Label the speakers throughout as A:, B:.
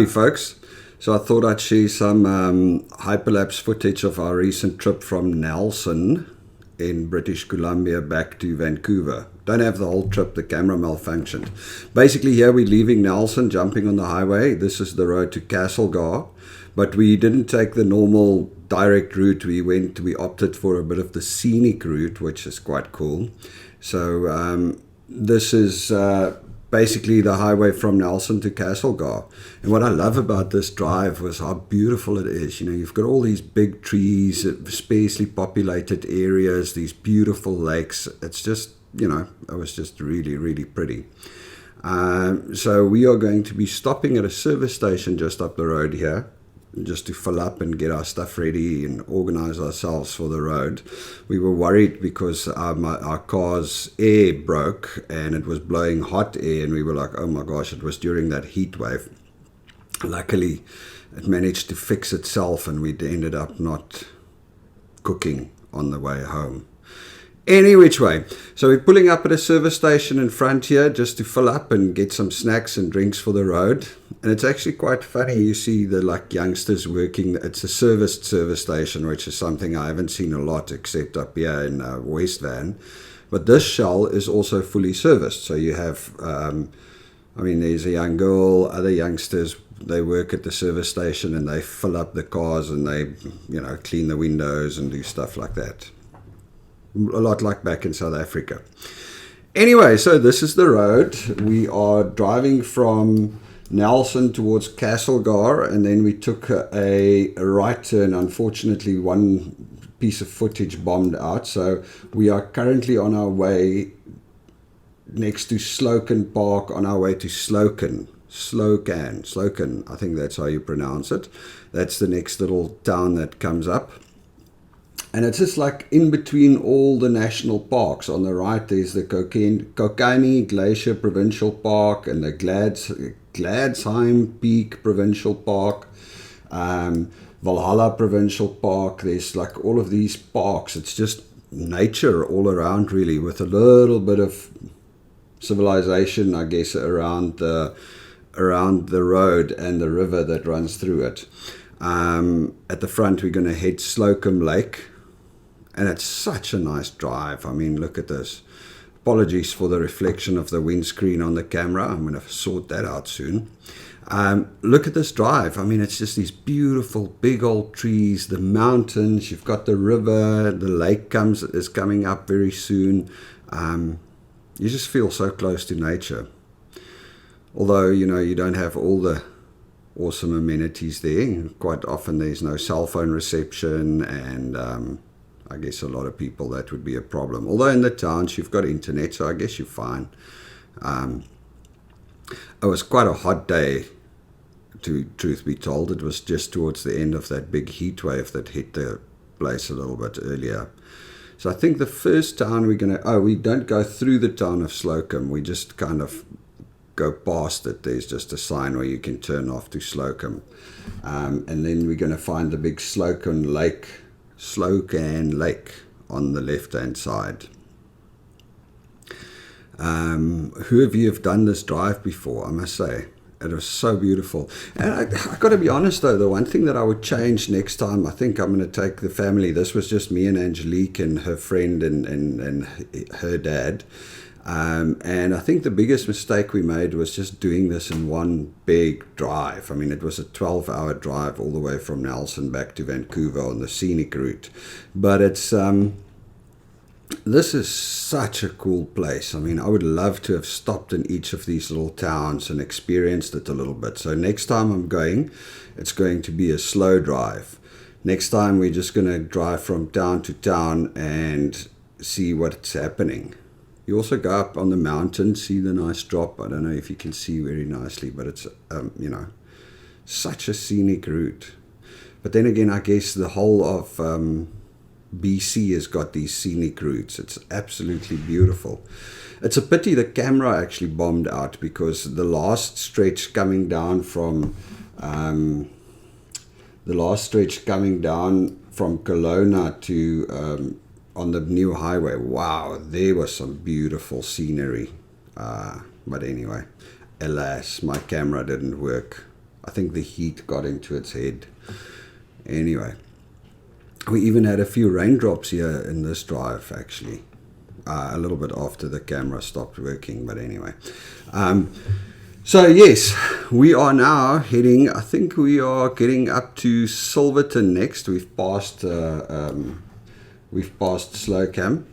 A: Hey folks, so I thought I'd share some hyperlapse footage of our recent trip from Nelson in British Columbia back to Vancouver. Don't have the whole trip, the camera malfunctioned. Basically here we're leaving Nelson, jumping on the highway. This is the road to Castlegar, but we didn't take the normal direct route. We opted for a bit of the scenic route, which is quite cool. So this is basically the highway from Nelson to Castlegar. And what I love about this drive was how beautiful it is. You know, you've got all these big trees, sparsely populated areas, these beautiful lakes. It's just, you know, it was just really, really pretty. So we are going to be stopping at a service station just up the road here, just to fill up and get our stuff ready and organize ourselves for the road. We were worried because our car's air broke and it was blowing hot air, and we were like, oh my gosh, it was during that heat wave. Luckily, it managed to fix itself and we ended up not cooking on the way home. Any which way, so we're pulling up at a service station in front here just to fill up and get some snacks and drinks for the road. And it's actually quite funny. You see the youngsters working. It's a serviced service station, which is something I haven't seen a lot except up here in West Van. But this shell is also fully serviced. So you have, there's a young girl, other youngsters. They work at the service station and they fill up the cars and they, clean the windows and do stuff like that. A lot like back in South Africa. Anyway, so this is the road. We are driving from Nelson towards Castlegar, and then we took a right turn. Unfortunately, one piece of footage bombed out, so we are currently on our way next to Slocan Park, on our way to Slocan, I think that's how you pronounce it. That's the next little town that comes up. And it's just like in between all the national parks. On the right, there's the Kokanee Glacier Provincial Park and the Gladsheim Peak Provincial Park, Valhalla Provincial Park. There's like all of these parks. It's just nature all around, really, with a little bit of civilization, I guess, around the road and the river that runs through it. At the front, we're going to head Slocan Lake. And it's such a nice drive. I mean, look at this. Apologies for the reflection of the windscreen on the camera. I'm going to sort that out soon. Look at this drive. I mean, it's just these beautiful big old trees, the mountains. You've got the river. The lake is coming up very soon. You just feel so close to nature. Although, you don't have all the awesome amenities there. Quite often there's no cell phone reception, and I guess a lot of people that would be a problem. Although in the towns you've got internet, so I guess you're fine. It was quite a hot day, truth be told. It was just towards the end of that big heat wave that hit the place a little bit earlier. So I think the first town we don't go through the town of Slocan. We just kind of go past it. There's just a sign where you can turn off to Slocan. And then we're going to find the big Slocan Lake on the left-hand side. Who of you have done this drive before? I must say, it was so beautiful. And I got to be honest, though, the one thing that I would change next time, I think I'm going to take the family. This was just me and Angelique and her friend and her dad. And I think the biggest mistake we made was just doing this in one big drive. I mean, it was a 12-hour drive all the way from Nelson back to Vancouver on the scenic route. But it's this is such a cool place. I mean, I would love to have stopped in each of these little towns and experienced it a little bit. So next time I'm going, it's going to be a slow drive. Next time we're just going to drive from town to town and see what's happening. You also go up on the mountain, see the nice drop. I don't know if you can see very nicely, but it's, such a scenic route. But then again, I guess the whole of BC has got these scenic routes. It's absolutely beautiful. It's a pity the camera actually bombed out, because the last stretch coming down from Kelowna to on the new highway, wow, there was some beautiful scenery. But anyway, alas, my camera didn't work. I think the heat got into its head. Anyway, we even had a few raindrops here in this drive, actually. A little bit after the camera stopped working, but anyway. So yes, we are now heading, I think we are getting up to Silverton next. We've passed Slocan.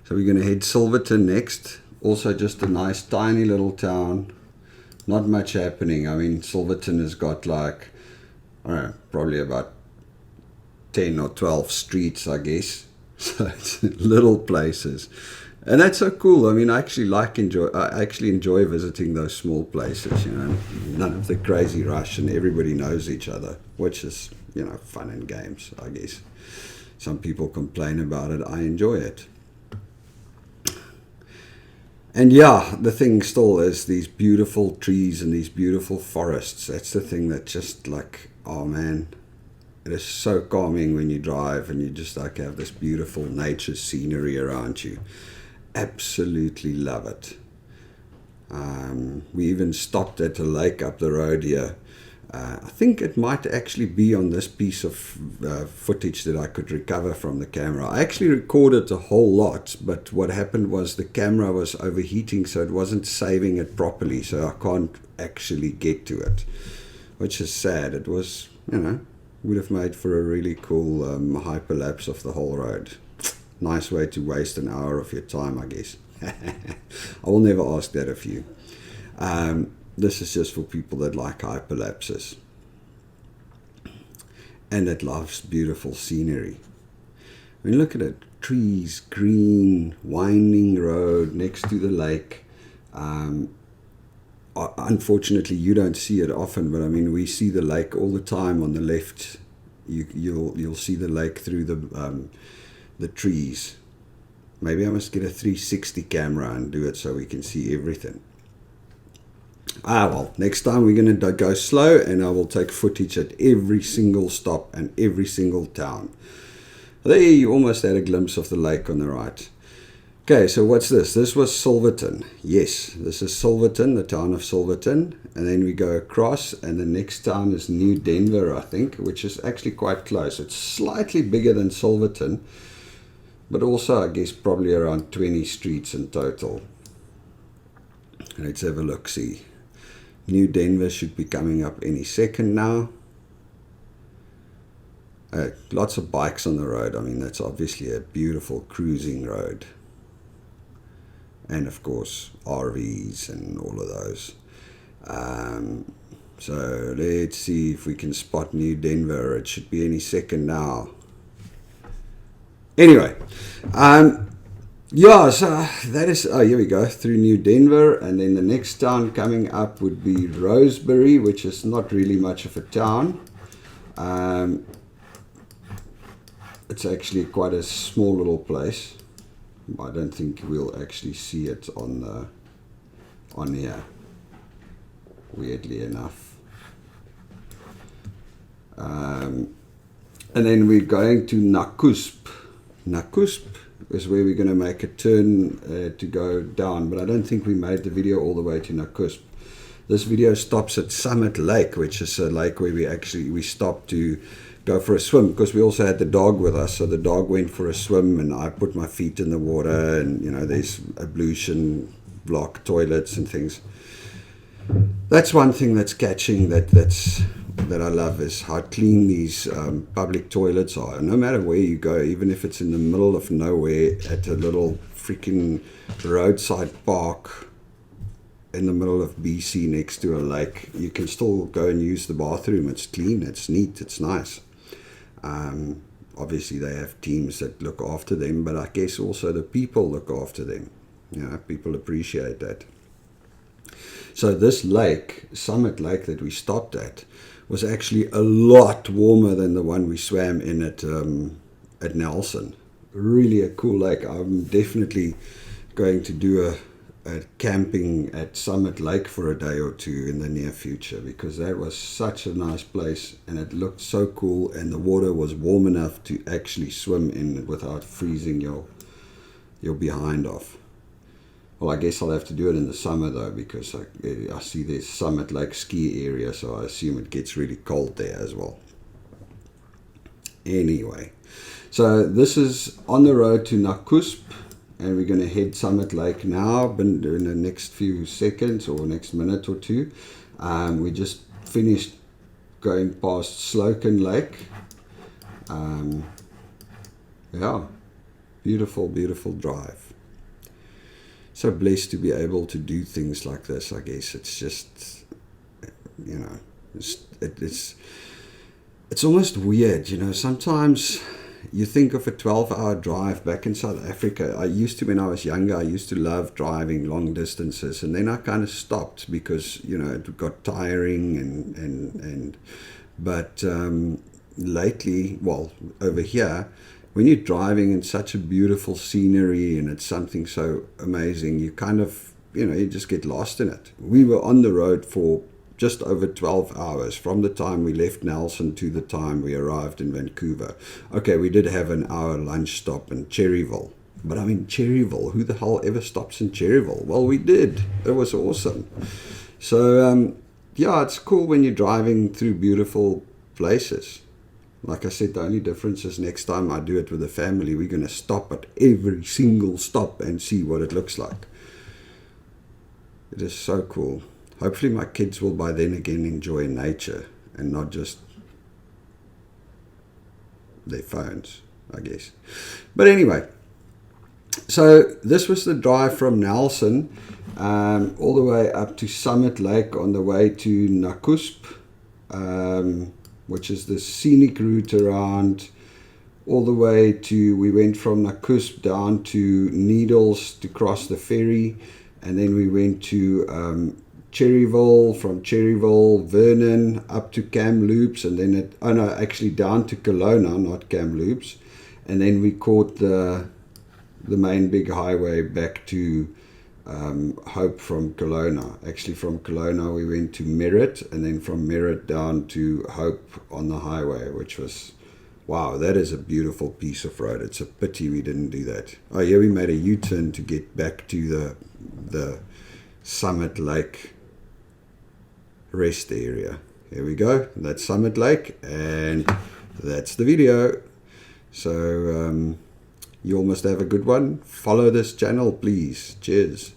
A: So we're going to head Silverton next. Also just a nice tiny little town. Not much happening. I mean, Silverton has got like, I don't know, probably about 10 or 12 streets, I guess. So it's little places. And that's so cool. I mean, I actually enjoy visiting those small places, you know. None of the crazy rush and everybody knows each other, which is, you know, fun and games, I guess. Some people complain about it. I enjoy it. And yeah, the thing still is these beautiful trees and these beautiful forests. That's the thing that just like, oh man, it is so calming when you drive and you just like have this beautiful nature scenery around you. Absolutely love it. We even stopped at a lake up the road here. I think it might actually be on this piece of footage that I could recover from the camera. I actually recorded a whole lot, but what happened was the camera was overheating, so it wasn't saving it properly, so I can't actually get to it, which is sad. It was, you know, would have made for a really cool hyperlapse of the whole road. Nice way to waste an hour of your time, I guess. I will never ask that of you. This is just for people that like hyperlapses and that loves beautiful scenery. I mean, look at it. Trees, green, winding road next to the lake. Unfortunately, you don't see it often, but I mean, we see the lake all the time on the left. You'll see the lake through the trees. Maybe I must get a 360 camera and do it so we can see everything. Well, next time we're going to go slow and I will take footage at every single stop and every single town. There you almost had a glimpse of the lake on the right. Okay, so what's this? This was Silverton. Yes, this is Silverton, the town of Silverton. And then we go across and the next town is New Denver, I think, which is actually quite close. It's slightly bigger than Silverton, but also I guess probably around 20 streets in total. Let's have a look-see. New Denver should be coming up any second now. Lots of bikes on the road. I mean, that's obviously a beautiful cruising road. And of course, RVs and all of those. So let's see if we can spot New Denver. It should be any second now. Anyway, yeah, so that is, here we go, through New Denver, and then the next town coming up would be Rosebery, which is not really much of a town. It's actually quite a small little place. I don't think we'll actually see it on here, weirdly enough. And then we're going to Nakusp. Nakusp is where we're going to make a turn to go down, but I don't think we made the video all the way to Nakusp. This video stops at Summit Lake, which is a lake where we stopped to go for a swim, because we also had the dog with us, so the dog went for a swim and I put my feet in the water, and you know, there's ablution block toilets and things. That's one thing that's catching that I love, is how clean these public toilets are. No matter where you go, even if it's in the middle of nowhere at a little freaking roadside park in the middle of BC next to a lake, you can still go and use the bathroom. It's clean, it's neat, it's nice. Obviously they have teams that look after them, but I guess also the people look after them. You know, people appreciate that. So this lake, Summit Lake, that we stopped at, was actually a lot warmer than the one we swam in at Nelson. Really a cool lake. I'm definitely going to do a camping at Summit Lake for a day or two in the near future, because that was such a nice place and it looked so cool, and the water was warm enough to actually swim in without freezing your behind off. Well, I guess I'll have to do it in the summer though, because I see there's Summit Lake ski area, so I assume it gets really cold there as well. Anyway, so this is on the road to Nakusp, and we're going to head Summit Lake now in the next few seconds or next minute or two. We just finished going past Slocan Lake. Yeah, beautiful, beautiful drive. So blessed to be able to do things like this, I guess. It's just, you know, it's almost weird, you know. Sometimes you think of a 12-hour drive back in South Africa. I used to, when I was younger, I used to love driving long distances, and then I kind of stopped because, you know, it got tiring but lately, well, over here, when you're driving in such a beautiful scenery and it's something so amazing, you kind of, you know, you just get lost in it. We were on the road for just over 12 hours from the time we left Nelson to the time we arrived in Vancouver. Okay, we did have an hour lunch stop in Cherryville. But I mean, Cherryville, who the hell ever stops in Cherryville? Well, we did. It was awesome. So, yeah, it's cool when you're driving through beautiful places. Like I said, the only difference is next time I do it with the family, we're going to stop at every single stop and see what it looks like. It is so cool. Hopefully my kids will by then again enjoy nature and not just their phones, I guess. But anyway, so this was the drive from Nelson all the way up to Summit Lake on the way to Nakusp, which is the scenic route around all the way to, we went from Nakusp down to Needles to cross the ferry, and then we went to Cherryville, from Cherryville, Vernon, up to Kamloops, and then actually down to Kelowna, not Kamloops, and then we caught the main big highway back to Hope from Kelowna. Actually, from Kelowna we went to Merritt, and then from Merritt down to Hope on the highway, which was, wow, that is a beautiful piece of road. It's a pity we didn't do that. Oh yeah, we made a U-turn to get back to the Summit Lake rest area. Here we go, that's Summit Lake, and that's the video. So you all must have a good one. Follow this channel, please. Cheers.